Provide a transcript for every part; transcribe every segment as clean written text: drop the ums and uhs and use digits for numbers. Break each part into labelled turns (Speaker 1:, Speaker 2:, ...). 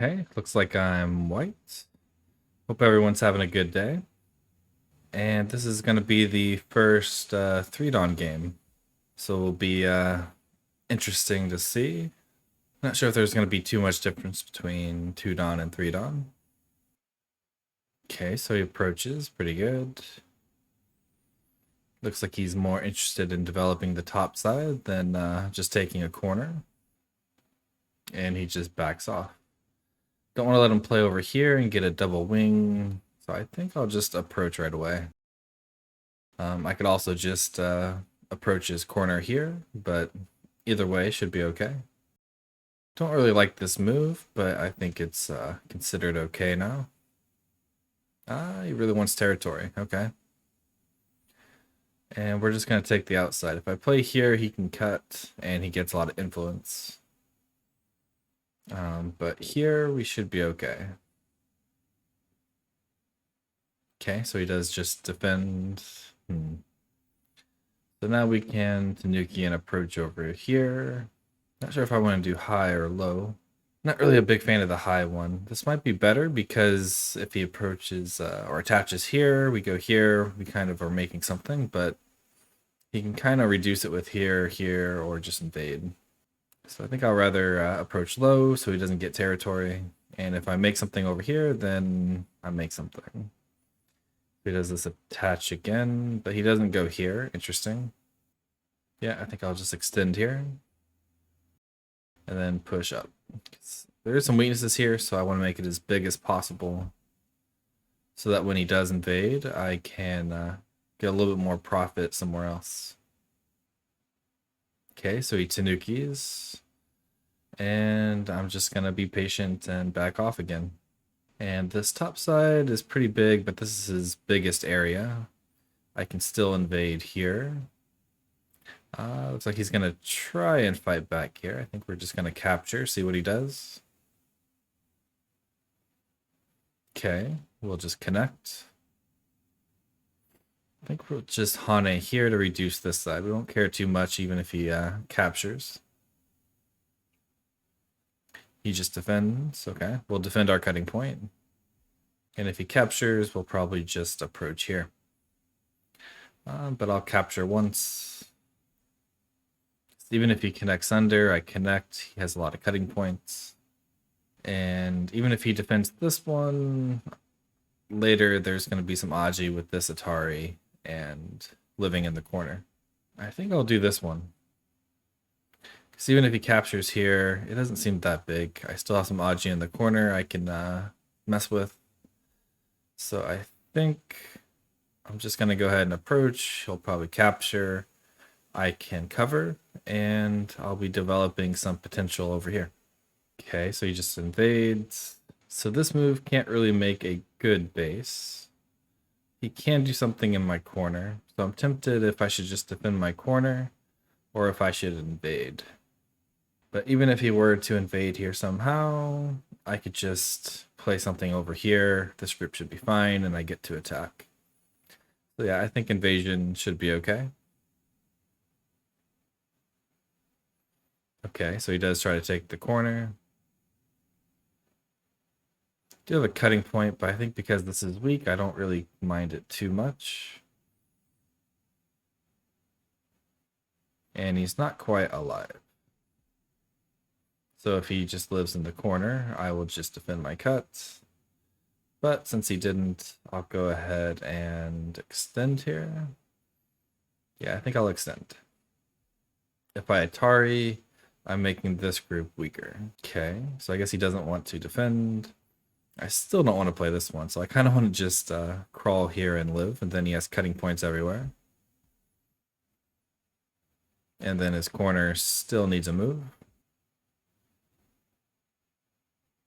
Speaker 1: Okay, looks like I'm white. Hope everyone's having a good day. And this is going to be the first 3 Dawn game. So it'll be interesting to see. Not sure if there's going to be too much difference between 2 Dawn and 3 Dawn. Okay, so he approaches. Pretty good. Looks like he's more interested in developing the top side than just taking a corner. And he just backs off. Don't want to let him play over here and get a double wing. So I think I'll just approach right away. I could also just approach his corner here, but either way should be okay. Don't really like this move, but I think it's considered okay now. He really wants territory. Okay. And we're just going to take the outside. If I play here, he can cut, and he gets a lot of influence. But here, we should be okay. Okay, so he does just defend. So now we can Tanuki and approach over here. Not sure if I want to do high or low. Not really a big fan of the high one. This might be better because if he approaches or attaches here, we go here, we kind of are making something, but he can kind of reduce it with here, here, or just invade. So I think I'll rather approach low so he doesn't get territory. And if I make something over here, then I make something. He does this attach again, but he doesn't go here. Interesting. Yeah, I think I'll just extend here. And then push up. There are some weaknesses here, so I want to make it as big as possible. So that when he does invade, I can get a little bit more profit somewhere else. Okay, so he Tanukis. And I'm just going to be patient and back off again. And this top side is pretty big, but this is his biggest area. I can still invade here. Looks like he's going to try and fight back here. I think we're just going to capture, see what he does. Okay, we'll just connect. I think we'll just Hane here to reduce this side. We don't care too much even if he captures. He just defends. Okay, we'll defend our cutting point. And if he captures, we'll probably just approach here. But I'll capture once. Even if he connects under, I connect. He has a lot of cutting points. And even if he defends this one, later there's going to be some Aji with this Atari and living in the corner. I think I'll do this one. Because even if he captures here, it doesn't seem that big. I still have some Aji in the corner I can mess with. So I think I'm just going to go ahead and approach. He'll probably capture. I can cover, and I'll be developing some potential over here. Okay, so he just invades. So this move can't really make a good base. He can do something in my corner. So I'm tempted if I should just defend my corner or if I should invade. But even if he were to invade here somehow, I could just play something over here. This group should be fine, and I get to attack. So yeah, I think invasion should be okay. Okay, so he does try to take the corner. Do have a cutting point, but I think because this is weak, I don't really mind it too much. And he's not quite alive. So if he just lives in the corner, I will just defend my cuts. But since he didn't, I'll go ahead and extend here. Yeah, I think I'll extend. If I Atari, I'm making this group weaker. Okay, so I guess he doesn't want to defend. I still don't want to play this one, so I kind of want to just crawl here and live, and then he has cutting points everywhere. And then his corner still needs a move.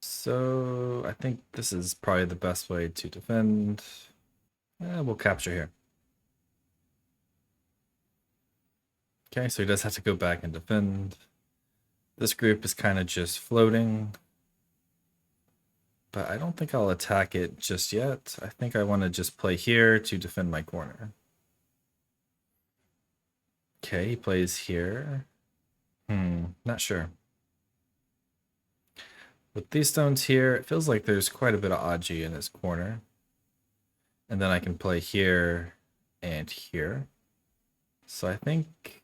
Speaker 1: So I think this is probably the best way to defend. We'll capture here. Okay, so he does have to go back and defend. This group is kind of just floating. But I don't think I'll attack it just yet. I think I want to just play here to defend my corner. Okay, he plays here. Not sure. With these stones here, it feels like there's quite a bit of Aji in his corner. And then I can play here and here. So I think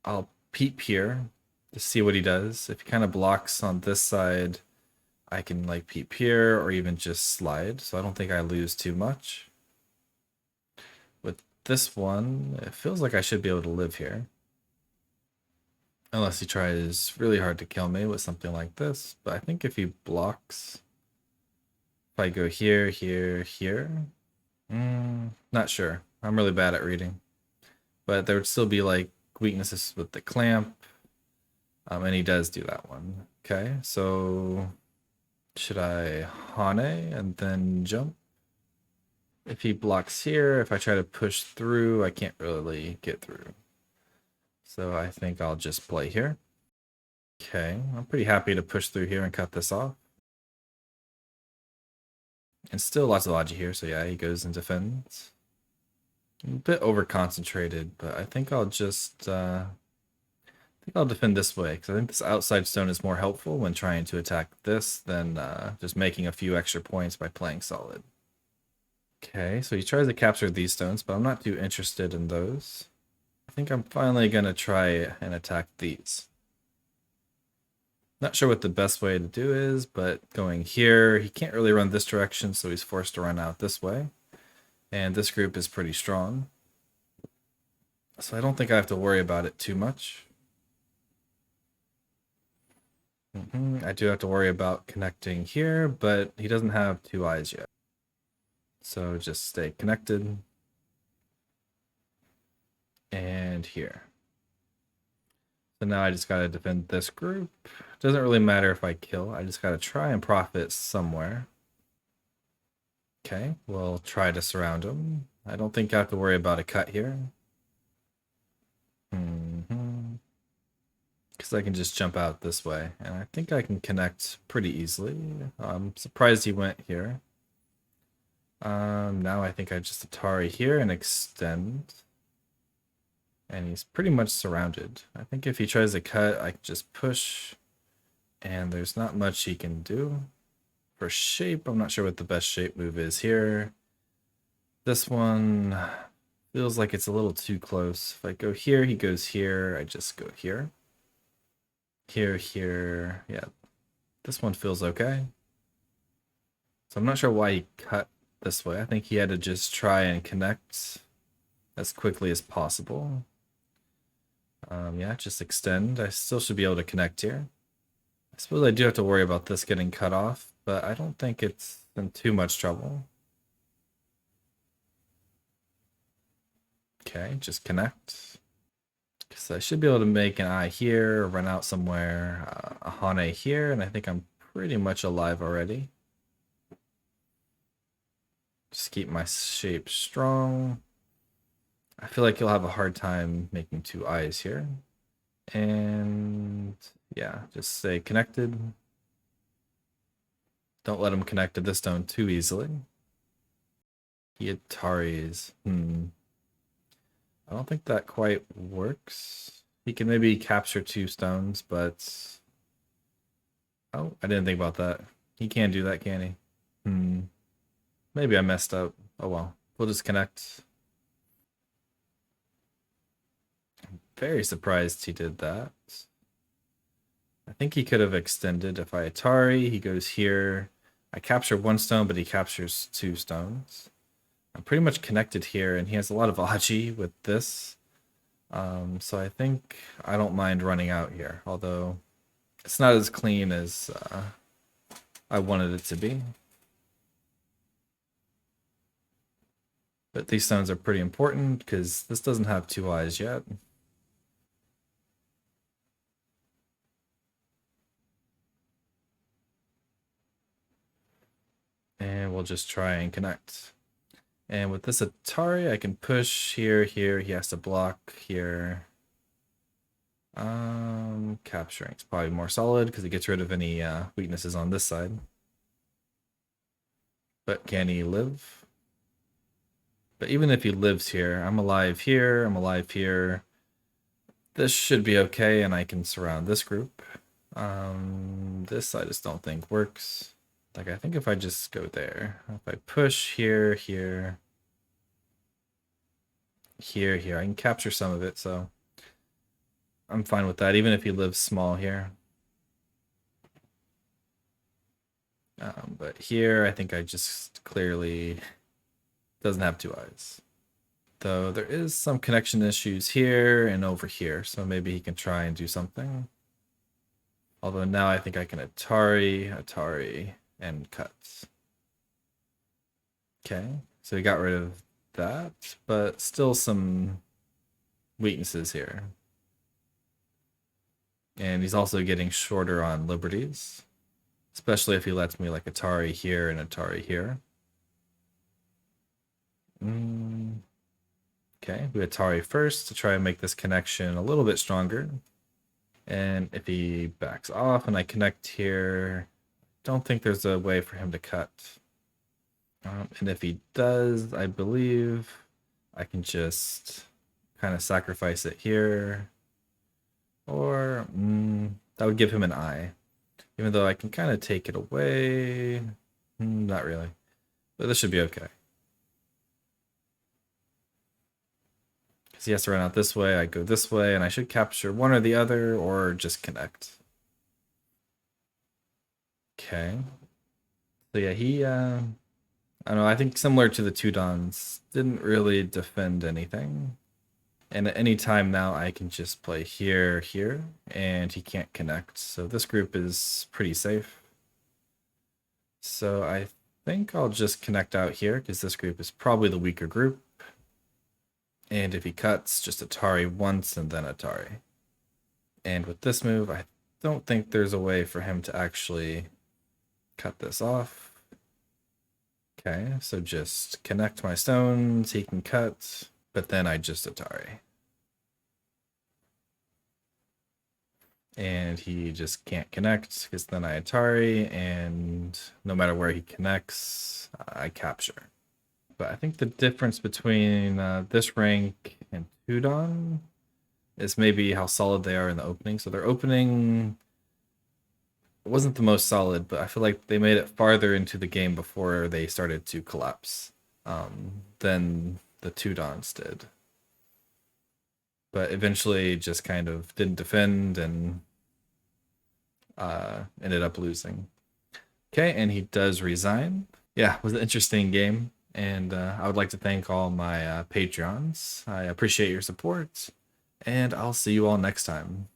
Speaker 1: I'll peep here to see what he does. If he kind of blocks on this side, I can like peep here or even just slide. So I don't think I lose too much. With this one, it feels like I should be able to live here. Unless he tries really hard to kill me with something like this. But I think if he blocks, if I go here, here, here, not sure. I'm really bad at reading. But there would still be like weaknesses with the clamp. And he does do that one. Okay, so should I Hane and then jump? If he blocks here, if I try to push through, I can't really get through. So I think I'll just play here. Okay, I'm pretty happy to push through here and cut this off. And still lots of Aji here, so yeah, he goes and defends. A bit over concentrated, but I think I'll just I'll defend this way, because I think this outside stone is more helpful when trying to attack this than just making a few extra points by playing solid. Okay, so he tries to capture these stones, but I'm not too interested in those. I think I'm finally going to try and attack these. Not sure what the best way to do is, but going here, he can't really run this direction, so he's forced to run out this way. And this group is pretty strong. So I don't think I have to worry about it too much. I do have to worry about connecting here, but he doesn't have 2 eyes yet. So just stay connected. And here. So now I just gotta defend this group. Doesn't really matter if I kill, I just gotta try and profit somewhere. Okay, we'll try to surround him. I don't think I have to worry about a cut here. Because I can just jump out this way, and I think I can connect pretty easily. I'm surprised he went here. Now I think I just Atari here and extend. And he's pretty much surrounded. I think if he tries to cut, I can just push. And there's not much he can do. For shape, I'm not sure what the best shape move is here. This one feels like it's a little too close. If I go here, he goes here. I just go here. Here, here. Yeah, this one feels okay. So I'm not sure why he cut this way. I think he had to just try and connect as quickly as possible. Yeah, just extend. I still should be able to connect here. I suppose I do have to worry about this getting cut off, but I don't think it's in too much trouble. Okay, just connect. So I should be able to make an eye here, run out somewhere, a Hane here, and I think I'm pretty much alive already. Just keep my shape strong. I feel like you'll have a hard time making 2 eyes here. And yeah, just stay connected. Don't let him connect to this stone too easily. He Ataris. I don't think that quite works. He can maybe capture 2 stones, but... Oh, I didn't think about that. He can do that, can he? Maybe I messed up. Oh well. We'll just connect. I'm very surprised he did that. I think he could have extended. If I Atari, he goes here. I capture 1 stone, but he captures 2 stones. I'm pretty much connected here, and he has a lot of Aji with this. So I think I don't mind running out here, although it's not as clean as I wanted it to be. But these stones are pretty important because this doesn't have 2 eyes yet. And we'll just try and connect. And with this Atari, I can push here, here. He has to block here. Capturing is probably more solid because it gets rid of any weaknesses on this side. But can he live? But even if he lives here, I'm alive here, I'm alive here. This should be okay, and I can surround this group. This I just don't think works. Like, I think if I just go there, if I push here, here, here, I can capture some of it, so I'm fine with that, even if he lives small here. But here, I think I just clearly doesn't have two eyes. Though there is some connection issues here and over here, so maybe he can try and do something. Although now I think I can Atari, and cut. Okay, so we got rid of that, but still some weaknesses here. And he's also getting shorter on liberties, especially if he lets me like Atari here and Atari here. Okay, we Atari first to try and make this connection a little bit stronger. And if he backs off and I connect here, don't think there's a way for him to cut. And if he does, I believe I can just kind of sacrifice it here. Or that would give him an eye. Even though I can kind of take it away. Not really. But this should be okay. Because he has to run out this way, I go this way, and I should capture one or the other, or just connect. Okay. So yeah, he, I don't know, I think similar to the two Dons, didn't really defend anything. And at any time now, I can just play here, here, and he can't connect. So this group is pretty safe. So I think I'll just connect out here, because this group is probably the weaker group. And if he cuts, just Atari once and then Atari. And with this move, I don't think there's a way for him to actually cut this off. Okay, so just connect my stones, he can cut, but then I just Atari. And he just can't connect, because then I Atari, and no matter where he connects, I capture. But I think the difference between this rank and Tudon is maybe how solid they are in the opening. So their opening wasn't the most solid, but I feel like they made it farther into the game before they started to collapse than the Tudons did. But eventually just kind of didn't defend and ended up losing. Okay, and he does resign. Yeah, it was an interesting game. And I would like to thank all my Patreons. I appreciate your support, and I'll see you all next time.